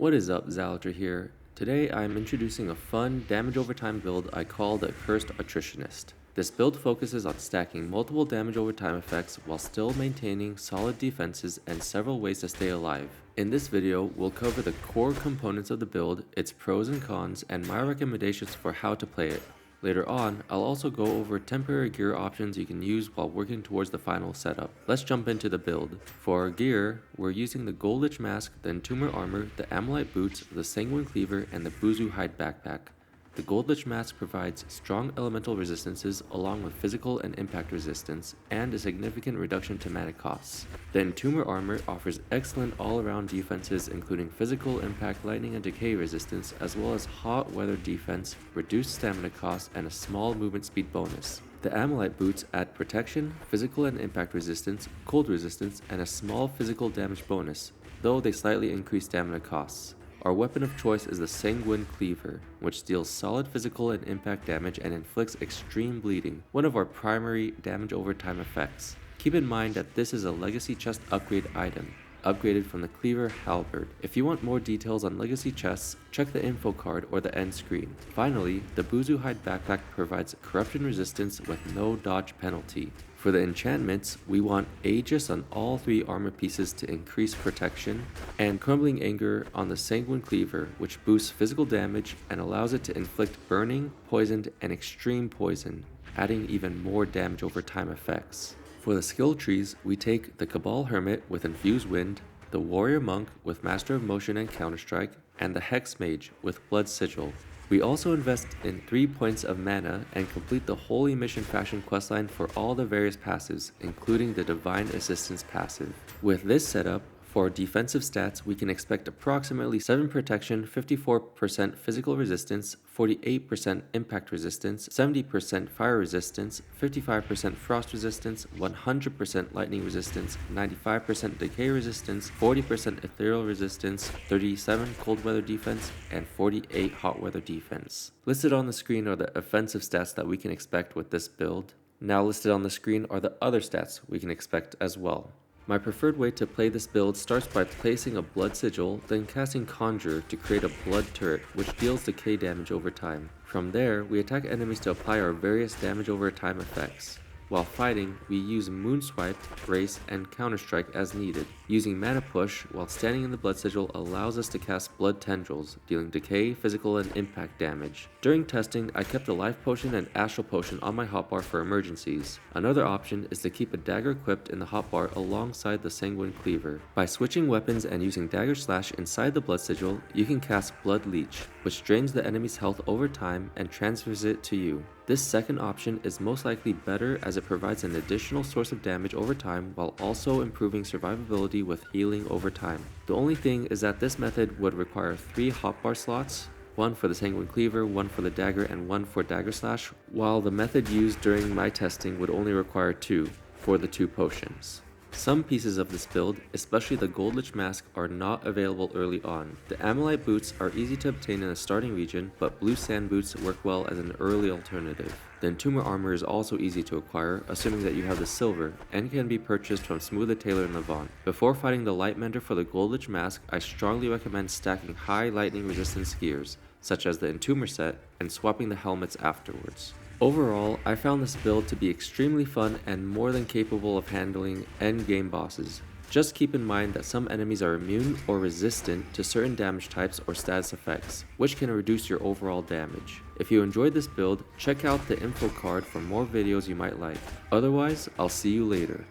What is up, Xaliter here. Today I am introducing a fun damage over time build I call the Cursed Attritionist. This build focuses on stacking multiple damage over time effects while still maintaining solid defenses and several ways to stay alive. In this video, we'll cover the core components of the build, its pros and cons, and my recommendations for how to play it. Later on, I'll also go over temporary gear options you can use while working towards the final setup. Let's jump into the build. For our gear, we're using the Gold Lich Mask, the Entomber Armor, the Ammonite Boots, the Sanguine Cleaver, and the Buzu Hide Backpack. The Gold Lich Mask provides strong elemental resistances along with physical and impact resistance, and a significant reduction to mana costs. The Entomber Armor offers excellent all-around defenses including physical impact, lightning, and decay resistance, as well as hot weather defense, reduced stamina costs, and a small movement speed bonus. The Ammonite Boots add protection, physical and impact resistance, cold resistance, and a small physical damage bonus, though they slightly increase stamina costs. Our weapon of choice is the Sanguine Cleaver, which deals solid physical and impact damage and inflicts extreme bleeding, one of our primary damage over time effects. Keep in mind that this is a legacy chest upgrade item, upgraded from the Cleaver Halberd. If you want more details on legacy chests, check the info card or the end screen. Finally, the Buzu Hide Backpack provides corruption resistance with no dodge penalty. For the enchantments, we want Aegis on all three armor pieces to increase protection, and Crumbling Anger on the Sanguine Cleaver, which boosts physical damage and allows it to inflict burning, poisoned, and extreme poison, adding even more damage over time effects. For the skill trees, we take the Cabal Hermit with Infused Wind, the Warrior Monk with Master of Motion and Counterstrike, and the Hex Mage with Blood Sigil. We also invest in 3 points of mana and complete the Holy Mission Fashion questline for all the various passives, including the Divine Assistance passive. With this setup, for defensive stats, we can expect approximately 7 protection, 54% physical resistance, 48% impact resistance, 70% fire resistance, 55% frost resistance, 100% lightning resistance, 95% decay resistance, 40% ethereal resistance, 37 cold weather defense, and 48 hot weather defense. Listed on the screen are the offensive stats that we can expect with this build. Now listed on the screen are the other stats we can expect as well. My preferred way to play this build starts by placing a Blood Sigil, then casting Conjure to create a Blood Turret, which deals decay damage over time. From there, we attack enemies to apply our various damage over time effects. While fighting, we use Moonswipe, Race, and Counterstrike as needed. Using Mana Push while standing in the Blood Sigil allows us to cast Blood Tendrils, dealing decay, physical, and impact damage. During testing, I kept a Life Potion and Astral Potion on my hotbar for emergencies. Another option is to keep a dagger equipped in the hotbar alongside the Sanguine Cleaver. By switching weapons and using Dagger Slash inside the Blood Sigil, you can cast Blood Leech, which drains the enemy's health over time and transfers it to you. This second option is most likely better as it provides an additional source of damage over time while also improving survivability with healing over time. The only thing is that this method would require 3 hotbar slots, 1 for the Sanguine Cleaver, 1 for the dagger, and 1 for Dagger Slash, while the method used during my testing would only require 2 for the 2 potions. Some pieces of this build, especially the Gold Lich Mask, are not available early on. The Ammonite Boots are easy to obtain in the starting region, but Blue Sand Boots work well as an early alternative. The Entomber Armor is also easy to acquire, assuming that you have the silver, and can be purchased from Smooth the Tailor in Levant. Before fighting the Lightmender for the Gold Lich Mask, I strongly recommend stacking high lightning resistance gears, such as the Entomber set, and swapping the helmets afterwards. Overall, I found this build to be extremely fun and more than capable of handling endgame bosses. Just keep in mind that some enemies are immune or resistant to certain damage types or status effects, which can reduce your overall damage. If you enjoyed this build, check out the info card for more videos you might like. Otherwise, I'll see you later.